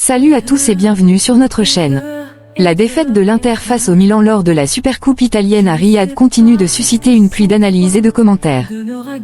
Salut à tous et bienvenue sur notre chaîne. La défaite de l'Inter face au Milan lors de la Supercoupe italienne à Riyad continue de susciter une pluie d'analyses et de commentaires.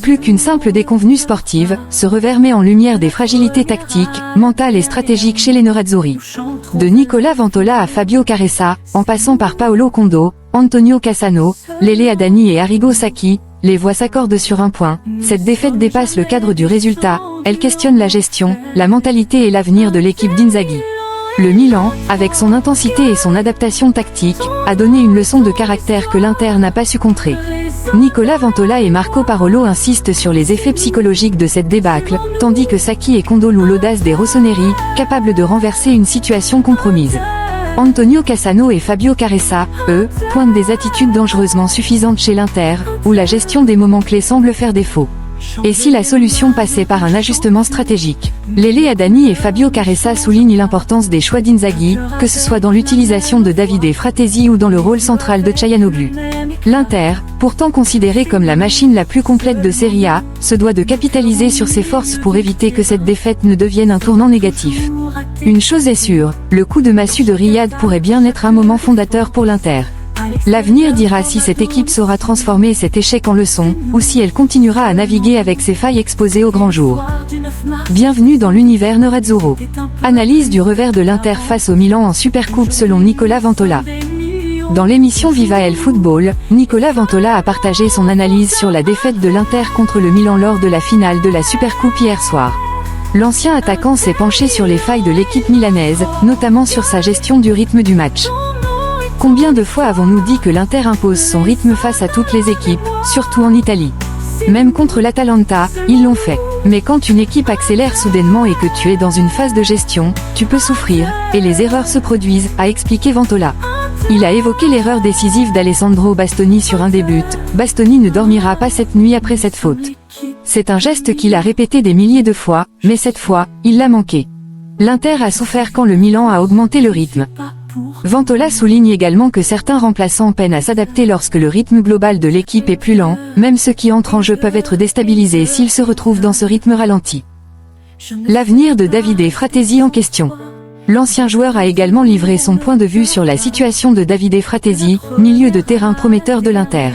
Plus qu'une simple déconvenue sportive, ce revers met en lumière des fragilités tactiques, mentales et stratégiques chez les Nerazzurri. De Nicola Ventola à Fabio Caressa, en passant par Paolo Conde, Antonio Cassano, Lele Adani et Arrigo Sacchi, les voix s'accordent sur un point: cette défaite dépasse le cadre du résultat, elle questionne la gestion, la mentalité et l'avenir de l'équipe d'Inzaghi. Le Milan, avec son intensité et son adaptation tactique, a donné une leçon de caractère que l'Inter n'a pas su contrer. Nicola Ventola et Marco Parolo insistent sur les effets psychologiques de cette débâcle, tandis que Sacchi et Conde louent l'audace des rossoneri, capables de renverser une situation compromise. Antonio Cassano et Fabio Caressa, eux, pointent des attitudes dangereusement suffisantes chez l'Inter, où la gestion des moments clés semble faire défaut. Et si la solution passait par un ajustement stratégique? Lele Adani et Fabio Caressa soulignent l'importance des choix d'Inzaghi, que ce soit dans l'utilisation de Davide Fratesi ou dans le rôle central de Çalhanoğlu. L'Inter, pourtant considéré comme la machine la plus complète de Serie A, se doit de capitaliser sur ses forces pour éviter que cette défaite ne devienne un tournant négatif. Une chose est sûre, le coup de massue de Riyad pourrait bien être un moment fondateur pour l'Inter. L'avenir dira si cette équipe saura transformer cet échec en leçon, ou si elle continuera à naviguer avec ses failles exposées au grand jour. Bienvenue dans l'univers Nerazzurro. Analyse du revers de l'Inter face au Milan en Supercoupe selon Nicola Ventola. Dans l'émission Viva el Football, Nicola Ventola a partagé son analyse sur la défaite de l'Inter contre le Milan lors de la finale de la Supercoupe hier soir. L'ancien attaquant s'est penché sur les failles de l'équipe milanaise, notamment sur sa gestion du rythme du match. Combien de fois avons-nous dit que l'Inter impose son rythme face à toutes les équipes, surtout en Italie? Même contre l'Atalanta, ils l'ont fait. Mais quand une équipe accélère soudainement et que tu es dans une phase de gestion, tu peux souffrir, et les erreurs se produisent, a expliqué Ventola. Il a évoqué l'erreur décisive d'Alessandro Bastoni sur un des buts. Bastoni ne dormira pas cette nuit après cette faute. C'est un geste qu'il a répété des milliers de fois, mais cette fois, il l'a manqué. L'Inter a souffert quand le Milan a augmenté le rythme. Ventola souligne également que certains remplaçants peinent à s'adapter lorsque le rythme global de l'équipe est plus lent, même ceux qui entrent en jeu peuvent être déstabilisés s'ils se retrouvent dans ce rythme ralenti. L'avenir de Davide Fratesi en question. L'ancien joueur a également livré son point de vue sur la situation de Davide Fratesi, milieu de terrain prometteur de l'Inter.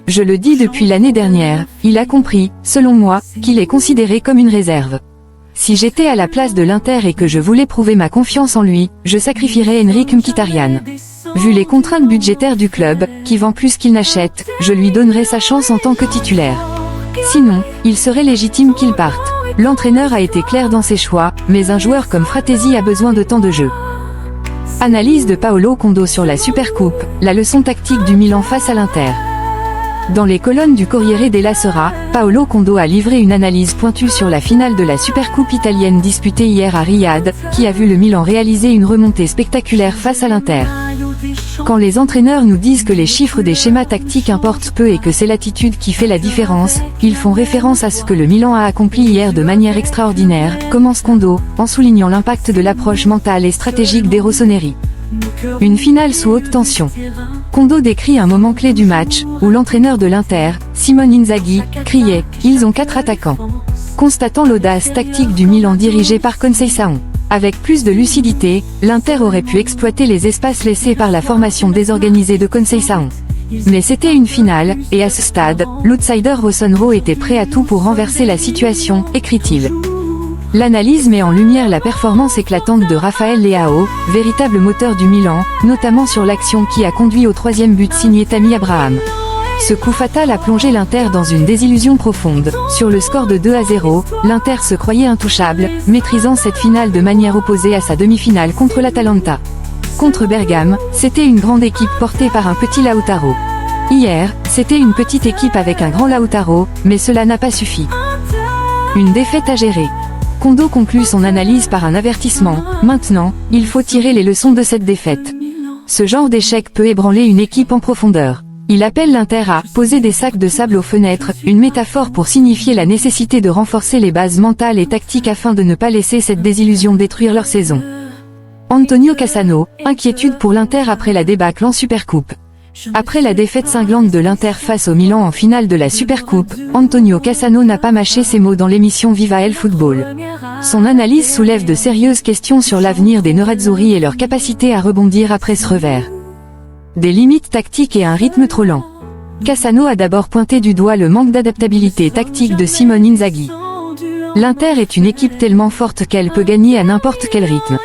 Je le dis depuis l'année dernière, il a compris, selon moi, qu'il est considéré comme une réserve. Si j'étais à la place de l'Inter et que je voulais prouver ma confiance en lui, je sacrifierais Henrikh Mkhitaryan. Vu les contraintes budgétaires du club, qui vend plus qu'il n'achète, je lui donnerais sa chance en tant que titulaire. Sinon, il serait légitime qu'il parte. L'entraîneur a été clair dans ses choix, mais un joueur comme Fratesi a besoin de temps de jeu. Analyse de Paolo Conde sur la Supercoupe, la leçon tactique du Milan face à l'Inter. Dans les colonnes du Corriere della Sera, Paolo Conde a livré une analyse pointue sur la finale de la Supercoupe italienne disputée hier à Riyad, qui a vu le Milan réaliser une remontée spectaculaire face à l'Inter. Quand les entraîneurs nous disent que les chiffres des schémas tactiques importent peu et que c'est l'attitude qui fait la différence, ils font référence à ce que le Milan a accompli hier de manière extraordinaire, commence Conde, en soulignant l'impact de l'approche mentale et stratégique des rossoneri. Une finale sous haute tension. Conde décrit un moment clé du match, où l'entraîneur de l'Inter, Simone Inzaghi, criait « Ils ont 4 attaquants ». Constatant l'audace tactique du Milan dirigé par Conceição. Avec plus de lucidité, l'Inter aurait pu exploiter les espaces laissés par la formation désorganisée de Conceição. Mais c'était une finale, et à ce stade, l'outsider rossonero était prêt à tout pour renverser la situation, écrit-il. L'analyse met en lumière la performance éclatante de Rafael Leao, véritable moteur du Milan, notamment sur l'action qui a conduit au 3e but signé Tammy Abraham. Ce coup fatal a plongé l'Inter dans une désillusion profonde. Sur le score de 2-0, l'Inter se croyait intouchable, maîtrisant cette finale de manière opposée à sa demi-finale contre l'Atalanta. Contre Bergame, c'était une grande équipe portée par un petit Lautaro. Hier, c'était une petite équipe avec un grand Lautaro, mais cela n'a pas suffi. Une défaite à gérer. Conde conclut son analyse par un avertissement. Maintenant, il faut tirer les leçons de cette défaite. Ce genre d'échec peut ébranler une équipe en profondeur. Il appelle l'Inter à « poser des sacs de sable aux fenêtres », une métaphore pour signifier la nécessité de renforcer les bases mentales et tactiques afin de ne pas laisser cette désillusion détruire leur saison. Antonio Cassano, inquiétude pour l'Inter après la débâcle en Supercoupe. Après la défaite cinglante de l'Inter face au Milan en finale de la Supercoupe, Antonio Cassano n'a pas mâché ses mots dans l'émission Viva el Football. Son analyse soulève de sérieuses questions sur l'avenir des Nerazzurri et leur capacité à rebondir après ce revers. Des limites tactiques et un rythme trop lent. Cassano a d'abord pointé du doigt le manque d'adaptabilité tactique de Simone Inzaghi. L'Inter est une équipe tellement forte qu'elle peut gagner à n'importe quel rythme.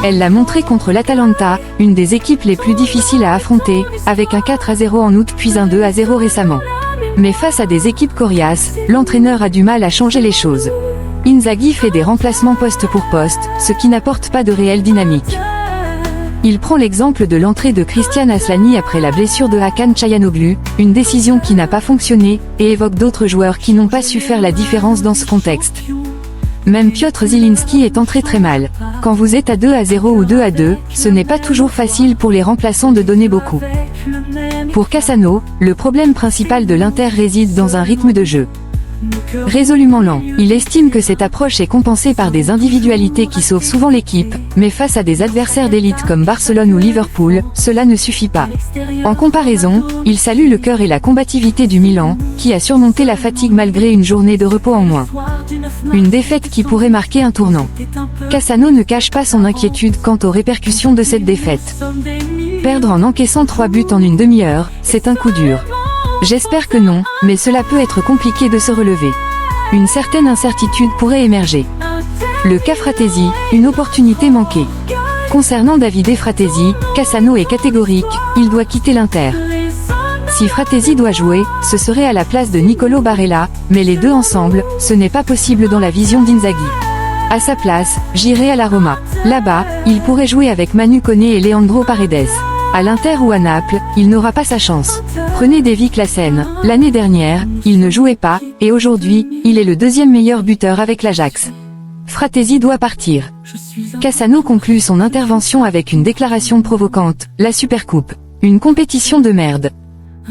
Elle l'a montré contre l'Atalanta, une des équipes les plus difficiles à affronter, avec un 4-0 en août puis un 2-0 récemment. Mais face à des équipes coriaces, l'entraîneur a du mal à changer les choses. Inzaghi fait des remplacements poste pour poste, ce qui n'apporte pas de réelle dynamique. Il prend l'exemple de l'entrée de Christian Aslani après la blessure de Hakan Çalhanoğlu, une décision qui n'a pas fonctionné, et évoque d'autres joueurs qui n'ont pas su faire la différence dans ce contexte. Même Piotr Zielinski est entré très mal. Quand vous êtes à 2-0 ou 2-2, ce n'est pas toujours facile pour les remplaçants de donner beaucoup. Pour Cassano, le problème principal de l'Inter réside dans un rythme de jeu résolument lent. Il estime que cette approche est compensée par des individualités qui sauvent souvent l'équipe, mais face à des adversaires d'élite comme Barcelone ou Liverpool, cela ne suffit pas. En comparaison, il salue le cœur et la combativité du Milan, qui a surmonté la fatigue malgré une journée de repos en moins. Une défaite qui pourrait marquer un tournant. Cassano ne cache pas son inquiétude quant aux répercussions de cette défaite. Perdre en encaissant 3 buts en une demi-heure, c'est un coup dur. J'espère que non, mais cela peut être compliqué de se relever. Une certaine incertitude pourrait émerger. Le cas Fratesi, une opportunité manquée. Concernant Davide Fratesi, Cassano est catégorique, il doit quitter l'Inter. Si Fratesi doit jouer, ce serait à la place de Nicolo Barella, mais les deux ensemble, ce n'est pas possible dans la vision d'Inzaghi. À sa place, j'irai à la Roma. Là-bas, il pourrait jouer avec Manu Koné et Leandro Paredes. À l'Inter ou à Naples, il n'aura pas sa chance. Prenez Davy Klaassen. L'année dernière, il ne jouait pas, et aujourd'hui, il est le deuxième meilleur buteur avec l'Ajax. Fratesi doit partir. Cassano conclut son intervention avec une déclaration provocante, la Supercoupe. Une compétition de merde.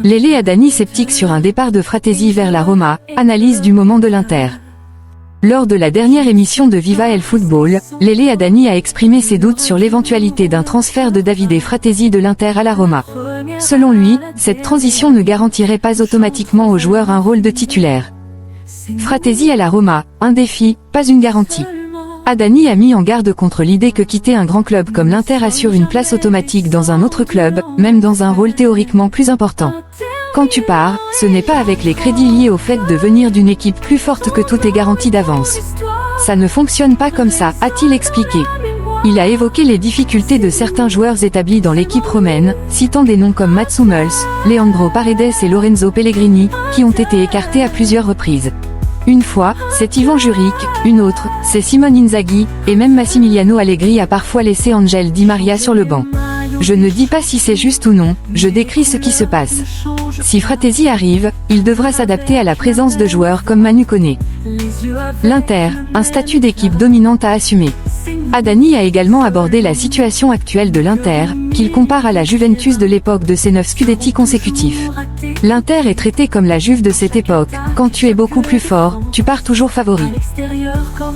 Lele Adani sceptique sur un départ de Fratesi vers la Roma, analyse du moment de l'Inter. Lors de la dernière émission de Viva el Football, Lele Adani a exprimé ses doutes sur l'éventualité d'un transfert de Davide Fratesi de l'Inter à la Roma. Selon lui, cette transition ne garantirait pas automatiquement au joueur un rôle de titulaire. Fratesi à la Roma, un défi, pas une garantie. Adani a mis en garde contre l'idée que quitter un grand club comme l'Inter assure une place automatique dans un autre club, même dans un rôle théoriquement plus important. Quand tu pars, ce n'est pas avec les crédits liés au fait de venir d'une équipe plus forte que tout est garanti d'avance. Ça ne fonctionne pas comme ça, a-t-il expliqué. Il a évoqué les difficultés de certains joueurs établis dans l'équipe romaine, citant des noms comme Mats Hummels, Leandro Paredes et Lorenzo Pellegrini, qui ont été écartés à plusieurs reprises. Une fois, c'est Ivan Juric, une autre, c'est Simone Inzaghi, et même Massimiliano Allegri a parfois laissé Angel Di Maria sur le banc. Je ne dis pas si c'est juste ou non, je décris ce qui se passe. Si Fratesi arrive, il devra s'adapter à la présence de joueurs comme Manu Koné. L'Inter, un statut d'équipe dominante à assumer. Adani a également abordé la situation actuelle de l'Inter, qu'il compare à la Juventus de l'époque de ses 9 scudetti consécutifs. L'Inter est traité comme la Juve de cette époque, quand tu es beaucoup plus fort, tu pars toujours favori.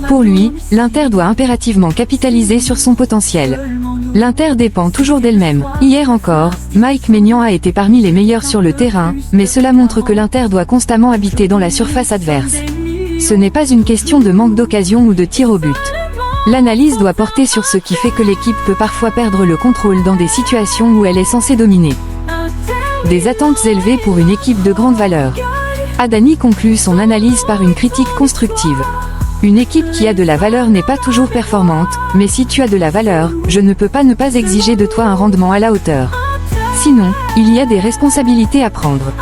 Pour lui, l'Inter doit impérativement capitaliser sur son potentiel. L'Inter dépend toujours d'elle-même. Hier encore, Mike Maignan a été parmi les meilleurs sur le terrain, mais cela montre que l'Inter doit constamment habiter dans la surface adverse. Ce n'est pas une question de manque d'occasion ou de tir au but. L'analyse doit porter sur ce qui fait que l'équipe peut parfois perdre le contrôle dans des situations où elle est censée dominer. Des attentes élevées pour une équipe de grande valeur. Adani conclut son analyse par une critique constructive. Une équipe qui a de la valeur n'est pas toujours performante, mais si tu as de la valeur, je ne peux pas ne pas exiger de toi un rendement à la hauteur. Sinon, il y a des responsabilités à prendre.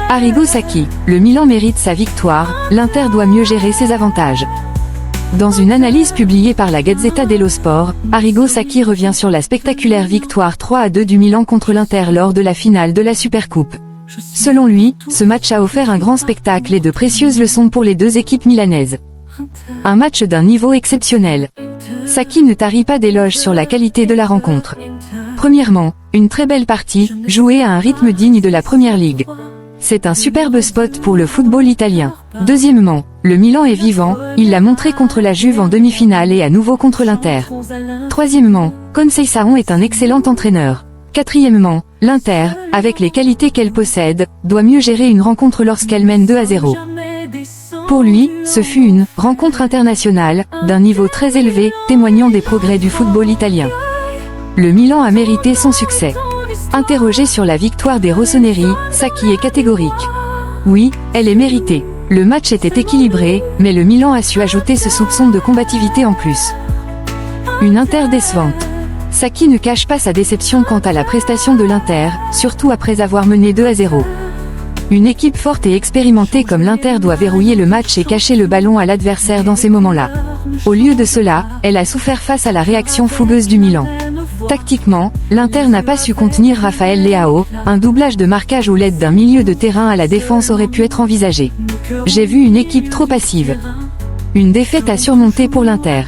Arrigo Sacchi, le Milan mérite sa victoire, l'Inter doit mieux gérer ses avantages. Dans une analyse publiée par la Gazzetta dello Sport, Arrigo Sacchi revient sur la spectaculaire victoire 3-2 du Milan contre l'Inter lors de la finale de la Supercoupe. Selon lui, ce match a offert un grand spectacle et de précieuses leçons pour les deux équipes milanaises. Un match d'un niveau exceptionnel. Sacchi ne tarit pas d'éloges sur la qualité de la rencontre. Premièrement, une très belle partie, jouée à un rythme digne de la Première Ligue. C'est un superbe spot pour le football italien. Deuxièmement, le Milan est vivant, il l'a montré contre la Juve en demi-finale et à nouveau contre l'Inter. Troisièmement, Conceição est un excellent entraîneur. Quatrièmement, l'Inter, avec les qualités qu'elle possède, doit mieux gérer une rencontre lorsqu'elle mène 2-0. Pour lui, ce fut une « rencontre internationale » d'un niveau très élevé, témoignant des progrès du football italien. Le Milan a mérité son succès. Interrogé sur la victoire des rossoneri, Sacchi est catégorique. Oui, elle est méritée. Le match était équilibré, mais le Milan a su ajouter ce soupçon de combativité en plus. Une Inter décevante. Sacchi ne cache pas sa déception quant à la prestation de l'Inter, surtout après avoir mené 2-0. Une équipe forte et expérimentée comme l'Inter doit verrouiller le match et cacher le ballon à l'adversaire dans ces moments-là. Au lieu de cela, elle a souffert face à la réaction fougueuse du Milan. Tactiquement, l'Inter n'a pas su contenir Rafael Leao, un doublage de marquage ou l'aide d'un milieu de terrain à la défense aurait pu être envisagé. J'ai vu une équipe trop passive. Une défaite à surmonter pour l'Inter.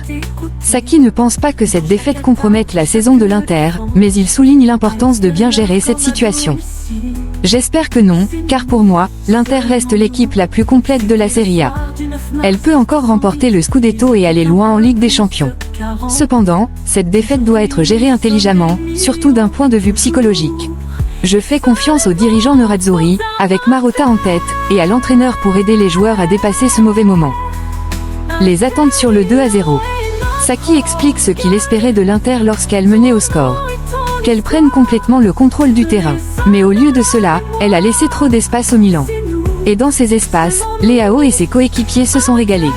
Sacchi ne pense pas que cette défaite compromette la saison de l'Inter, mais il souligne l'importance de bien gérer cette situation. J'espère que non, car pour moi, l'Inter reste l'équipe la plus complète de la Serie A. Elle peut encore remporter le Scudetto et aller loin en Ligue des Champions. Cependant, cette défaite doit être gérée intelligemment, surtout d'un point de vue psychologique. Je fais confiance aux dirigeants nerazzurri, avec Marotta en tête, et à l'entraîneur pour aider les joueurs à dépasser ce mauvais moment. Les attentes sur le 2-0. Sacchi explique ce qu'il espérait de l'Inter lorsqu'elle menait au score. Qu'elle prenne complètement le contrôle du terrain. Mais au lieu de cela, elle a laissé trop d'espace au Milan. Et dans ces espaces, Leao et ses coéquipiers se sont régalés.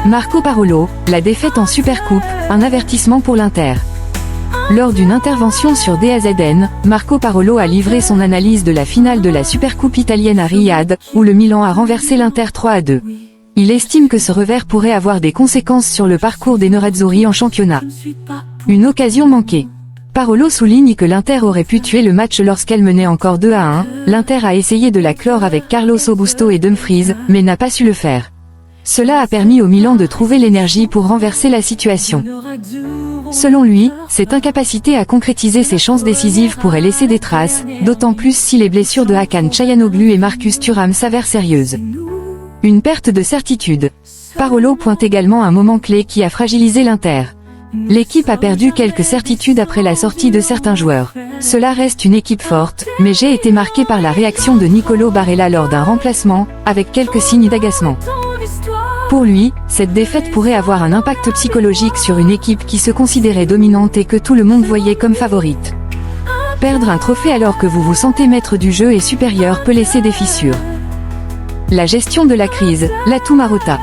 Marco Parolo, la défaite en Supercoupe, un avertissement pour l'Inter. Lors d'une intervention sur DAZN, Marco Parolo a livré son analyse de la finale de la Supercoupe italienne à Riyad, où le Milan a renversé l'Inter 3-2. Il estime que ce revers pourrait avoir des conséquences sur le parcours des nerazzurri en championnat. Une occasion manquée. Parolo souligne que l'Inter aurait pu tuer le match lorsqu'elle menait encore 2-1, l'Inter a essayé de la clore avec Carlos Augusto et Dumfries, mais n'a pas su le faire. Cela a permis au Milan de trouver l'énergie pour renverser la situation. Selon lui, cette incapacité à concrétiser ses chances décisives pourrait laisser des traces, d'autant plus si les blessures de Hakan Çalhanoğlu et Marcus Thuram s'avèrent sérieuses. Une perte de certitude. Parolo pointe également un moment clé qui a fragilisé l'Inter. L'équipe a perdu quelques certitudes après la sortie de certains joueurs. Cela reste une équipe forte, mais j'ai été marqué par la réaction de Nicolo Barella lors d'un remplacement, avec quelques signes d'agacement. Pour lui, cette défaite pourrait avoir un impact psychologique sur une équipe qui se considérait dominante et que tout le monde voyait comme favorite. Perdre un trophée alors que vous vous sentez maître du jeu et supérieur peut laisser des fissures. La gestion de la crise, l'atout Marotta.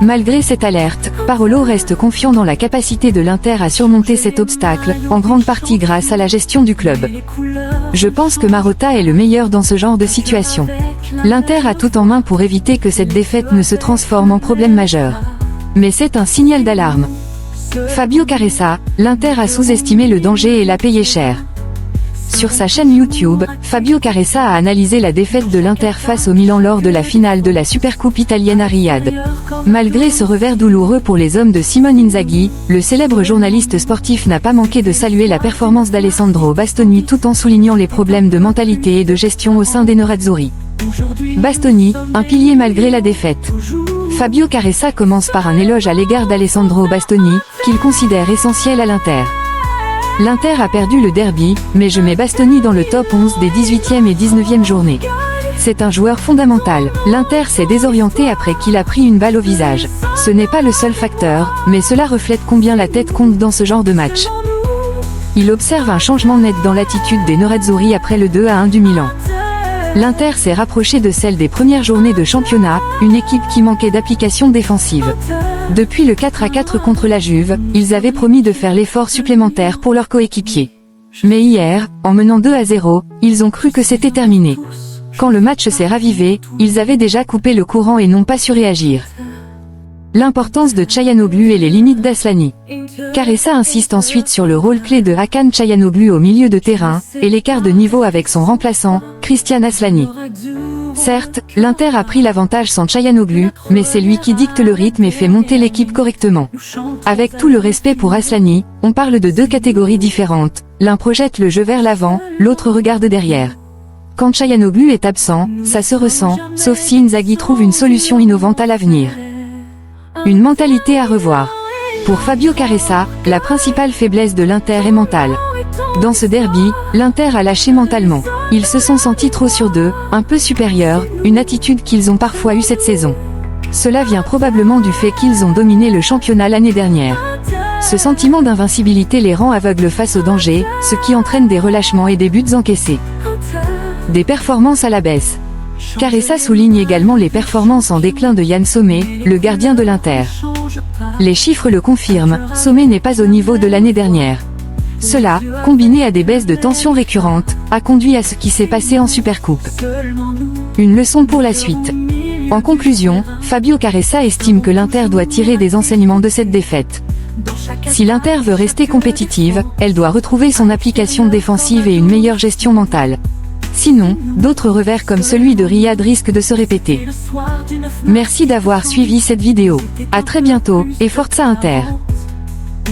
Malgré cette alerte, Parolo reste confiant dans la capacité de l'Inter à surmonter cet obstacle, en grande partie grâce à la gestion du club. Je pense que Marotta est le meilleur dans ce genre de situation. L'Inter a tout en main pour éviter que cette défaite ne se transforme en problème majeur. Mais c'est un signal d'alarme. Fabio Caressa, l'Inter a sous-estimé le danger et l'a payé cher. Sur sa chaîne YouTube, Fabio Caressa a analysé la défaite de l'Inter face au Milan lors de la finale de la Supercoupe italienne à Riyad. Malgré ce revers douloureux pour les hommes de Simone Inzaghi, le célèbre journaliste sportif n'a pas manqué de saluer la performance d'Alessandro Bastoni tout en soulignant les problèmes de mentalité et de gestion au sein des nerazzurri. Bastoni, un pilier malgré la défaite. Fabio Caressa commence par un éloge à l'égard d'Alessandro Bastoni, qu'il considère essentiel à l'Inter. L'Inter a perdu le derby, mais je mets Bastoni dans le top 11 des 18e et 19e journées. C'est un joueur fondamental. L'Inter s'est désorienté après qu'il a pris une balle au visage. Ce n'est pas le seul facteur, mais cela reflète combien la tête compte dans ce genre de match. Il observe un changement net dans l'attitude des nerazzurri après le 2-1 du Milan. L'Inter s'est rapproché de celle des premières journées de championnat, une équipe qui manquait d'application défensive. Depuis le 4-4 contre la Juve, ils avaient promis de faire l'effort supplémentaire pour leurs coéquipiers. Mais hier, en menant 2-0, ils ont cru que c'était terminé. Quand le match s'est ravivé, ils avaient déjà coupé le courant et n'ont pas su réagir. L'importance de Çalhanoğlu et les limites d'Aslani. Caressa insiste ensuite sur le rôle clé de Hakan Çalhanoğlu au milieu de terrain, et l'écart de niveau avec son remplaçant, Christian Aslani. Certes, l'Inter a pris l'avantage sans Çalhanoğlu, mais c'est lui qui dicte le rythme et fait monter l'équipe correctement. Avec tout le respect pour Aslani, on parle de deux catégories différentes, l'un projette le jeu vers l'avant, l'autre regarde derrière. Quand Çalhanoğlu est absent, ça se ressent, sauf si Inzaghi trouve une solution innovante à l'avenir. Une mentalité à revoir. Pour Fabio Caressa, la principale faiblesse de l'Inter est mentale. Dans ce derby, l'Inter a lâché mentalement. Ils se sont sentis trop sûrs d'eux, un peu supérieurs, une attitude qu'ils ont parfois eue cette saison. Cela vient probablement du fait qu'ils ont dominé le championnat l'année dernière. Ce sentiment d'invincibilité les rend aveugles face au danger, ce qui entraîne des relâchements et des buts encaissés. Des performances à la baisse. Caressa souligne également les performances en déclin de Yann Sommer, le gardien de l'Inter. Les chiffres le confirment, Sommer n'est pas au niveau de l'année dernière. Cela, combiné à des baisses de tension récurrentes, a conduit à ce qui s'est passé en Supercoupe. Une leçon pour la suite. En conclusion, Fabio Caressa estime que l'Inter doit tirer des enseignements de cette défaite. Si l'Inter veut rester compétitive, elle doit retrouver son application défensive et une meilleure gestion mentale. Sinon, d'autres revers comme celui de Riyad risquent de se répéter. Merci d'avoir suivi cette vidéo. À très bientôt, et Forza Inter.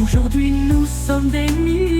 Aujourd'hui nous sommes des milliers.